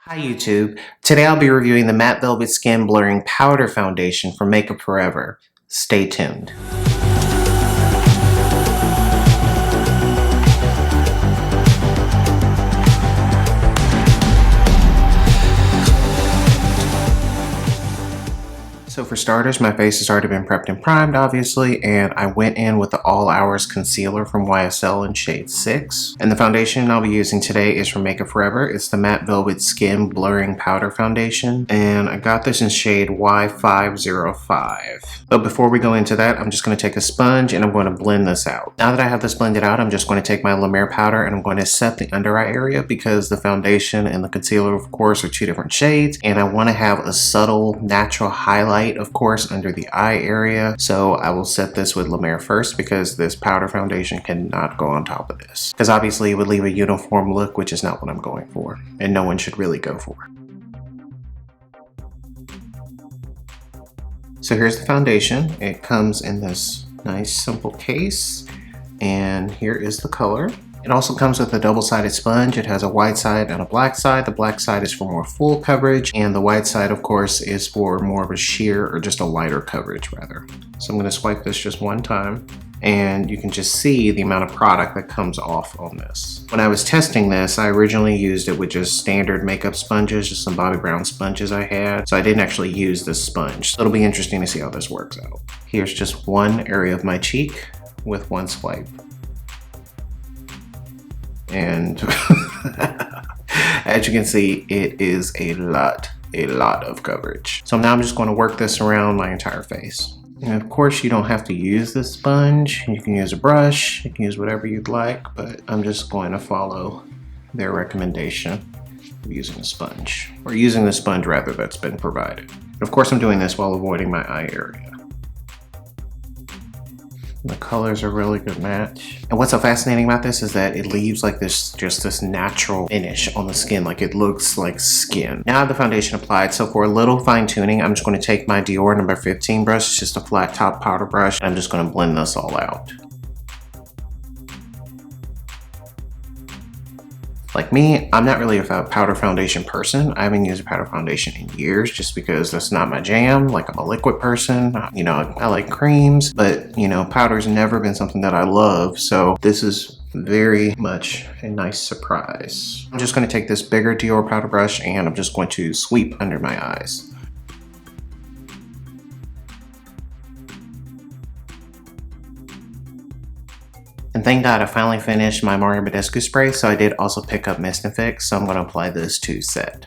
Hi YouTube, today I'll be reviewing the Matte Velvet Skin Blurring Powder Foundation from Makeup Forever. Stay tuned. So for starters, my face has already been prepped and primed, obviously, and I went in with the All Hours Concealer from YSL in shade 6. And the foundation I'll be using today is from Makeup Forever. It's the Matte Velvet Skin Blurring Powder Foundation, and I got this in shade Y505. But before we go into that, I'm just going to take a sponge and I'm going to blend this out. Now that I have this blended out, I'm just going to take my La Mer powder and I'm going to set the under eye area because the foundation and the concealer, of course, are two different shades, and I want to have a subtle, natural highlight, of course, under the eye area. So I will set this with La Mer first because this powder foundation cannot go on top of this, because obviously it would leave a uniform look, which is not what I'm going for, and no one should really go for. So here's the foundation. It comes in this nice simple case, and here is the color. It also comes with a double-sided sponge. It has a white side and a black side. The black side is for more full coverage, and the white side, of course, is for more of a sheer or just a lighter coverage, rather. So I'm going to swipe this just one time, and you can just see the amount of product that comes off on this. When I was testing this, I originally used it with just standard makeup sponges, just some Bobbi Brown sponges I had, so I didn't actually use this sponge. So it'll be interesting to see how this works out. Here's just one area of my cheek with one swipe. And as you can see, it is a lot of coverage. So now I'm just going to work this around my entire face. And of course, you don't have to use this sponge. You can use a brush, you can use whatever you'd like, but I'm just going to follow their recommendation of using a sponge, or using the sponge rather that's been provided. And of course, I'm doing this while avoiding my eye area. The colors are a really good match. And what's so fascinating about this is that it leaves like this, just this natural finish on the skin, like it looks like skin. Now I have the foundation applied, so for a little fine tuning, I'm just going to take my Dior number 15 brush. It's just a flat top powder brush, and I'm just going to blend this all out. Like me, I'm not really a powder foundation person. I haven't used a powder foundation in years just because that's not my jam. Like, I'm a liquid person, you know, I like creams, but you know, powder's never been something that I love. So this is very much a nice surprise. I'm just going to take this bigger Dior powder brush and I'm just going to sweep under my eyes. And thank God I finally finished my Mario Badescu spray, so I did also pick up Mist and Fix, so I'm going to apply this to set.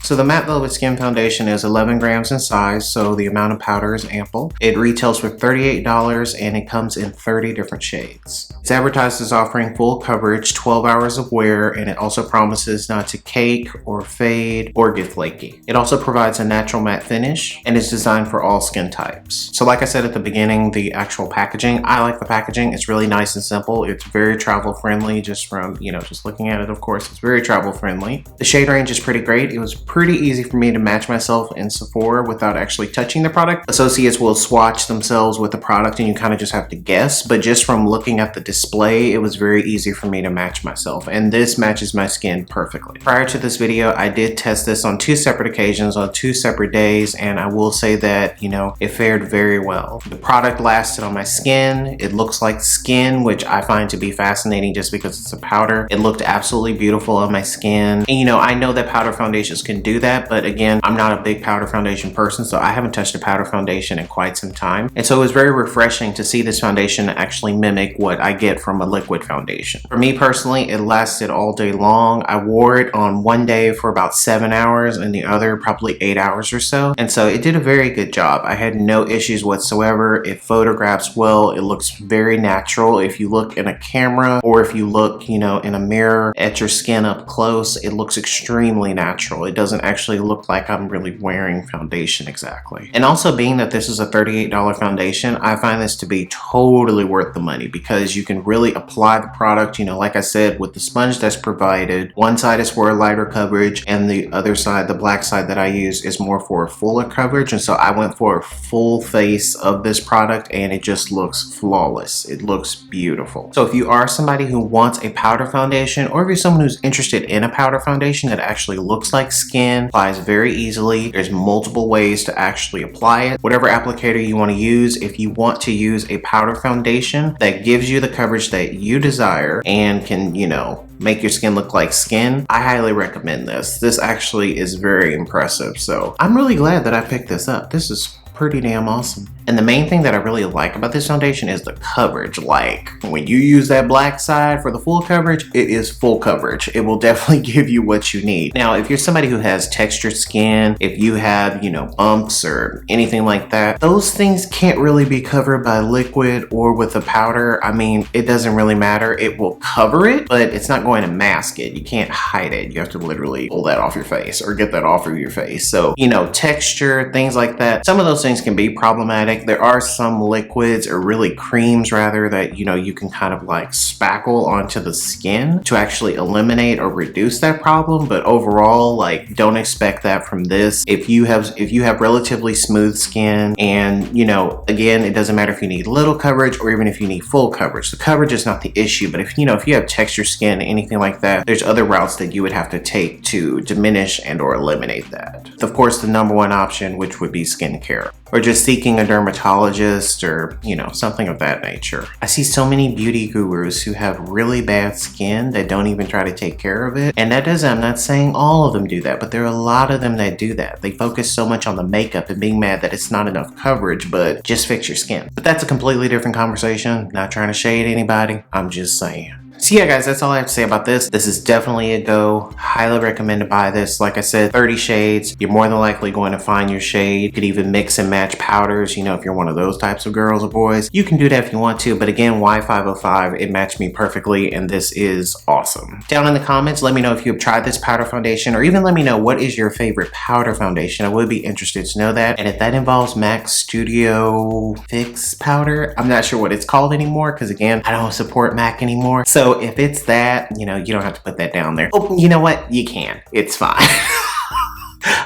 So the Matte Velvet Skin Foundation is 11 grams in size, so the amount of powder is ample. It retails for $38 and it comes in 30 different shades. It's advertised as offering full coverage, 12 hours of wear, and it also promises not to cake or fade or get flaky. It also provides a natural matte finish and is designed for all skin types. So like I said at the beginning, the actual packaging, I like the packaging. It's really nice and simple. It's very travel friendly, just from, you know, just looking at it, of course, it's very travel friendly. The shade range is pretty great. It was pretty easy for me to match myself in Sephora without actually touching the product. Associates will swatch themselves with the product and you kind of just have to guess, but just from looking at the display, it was very easy for me to match myself, and this matches my skin perfectly. Prior to this video, I did test this on 2 separate occasions on 2 separate days, and I will say that, you know, it fared very well. The product lasted on my skin. It looks like skin, which I find to be fascinating just because it's a powder. It looked absolutely beautiful on my skin. And you know, I know that powder foundations can do that, but again, I'm not a big powder foundation person, so I haven't touched a powder foundation in quite some time. And so it was very refreshing to see this foundation actually mimic what I get from a liquid foundation. For me personally, it lasted all day long. I wore it on one day for about 7 hours and the other probably 8 hours or so. And so it did a very good job. I had no issues whatsoever. It photographs well. It looks very natural. If you look in a camera or if you look, you know, in a mirror at your skin up close, it looks extremely natural. It doesn't doesn't actually look like I'm really wearing foundation exactly. And also being that this is a $38 foundation, I find this to be totally worth the money because you can really apply the product, you know, like I said, with the sponge that's provided. One side is for a lighter coverage and the other side, the black side that I use, is more for a fuller coverage. And so I went for a full face of this product and it just looks flawless. It looks beautiful. So if you are somebody who wants a powder foundation, or if you're someone who's interested in a powder foundation that actually looks like skin, applies very easily, there's multiple ways to actually apply it. Whatever applicator you want to use, if you want to use a powder foundation that gives you the coverage that you desire and can, you know, make your skin look like skin, I highly recommend this. This actually is very impressive. So I'm really glad that I picked this up. This is pretty damn awesome. And the main thing that I really like about this foundation is the coverage. Like when you use that black side for the full coverage, it is full coverage. It will definitely give you what you need. Now, if you're somebody who has textured skin, if you have, you know, bumps or anything like that, those things can't really be covered by liquid or with a powder. I mean, it doesn't really matter. It will cover it, but it's not going to mask it. You can't hide it. You have to literally pull that off your face or get that off of your face. So, you know, texture, things like that, some of those things can be problematic. There are some liquids, or really creams rather, that, you know, you can kind of like spackle onto the skin to actually eliminate or reduce that problem. But overall, like, don't expect that from this. If you have relatively smooth skin, and, you know, again, it doesn't matter if you need little coverage or even if you need full coverage. The coverage is not the issue, but if you have texture skin, anything like that, there's other routes that you would have to take to diminish and or eliminate that. Of course, the number one option, which would be skincare, or just seeking a dermatologist, or, you know, something of that nature. I see so many beauty gurus who have really bad skin that don't even try to take care of it. And I'm not saying all of them do that, but there are a lot of them that do that. They focus so much on the makeup and being mad that it's not enough coverage, but just fix your skin. But that's a completely different conversation. Not trying to shade anybody. I'm just saying. So yeah, guys, that's all I have to say about this. This is definitely a go. Highly recommend to buy this. Like I said, 30 shades. You're more than likely going to find your shade. You could even mix and match powders, you know, if you're one of those types of girls or boys. You can do that if you want to, but again, Y505, it matched me perfectly, and this is awesome. Down in the comments, let me know if you have tried this powder foundation, or even let me know what is your favorite powder foundation. I would be interested to know that. And if that involves MAC Studio Fix powder, I'm not sure what it's called anymore, because again, I don't support MAC anymore. So if it's that, you know, you don't have to put that down there. Oh, you know what? You can. It's fine.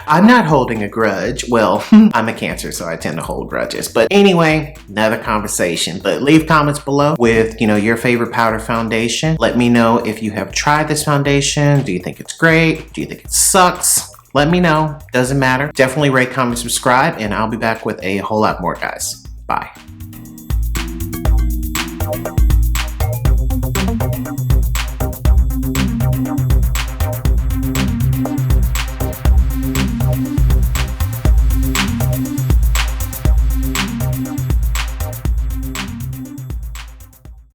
I'm not holding a grudge. Well, I'm a Cancer, so I tend to hold grudges. But anyway, another conversation. But leave comments below with, you know, your favorite powder foundation. Let me know if you have tried this foundation. Do you think it's great? Do you think it sucks? Let me know. Doesn't matter. Definitely rate, comment, subscribe, and I'll be back with a whole lot more, guys. Bye.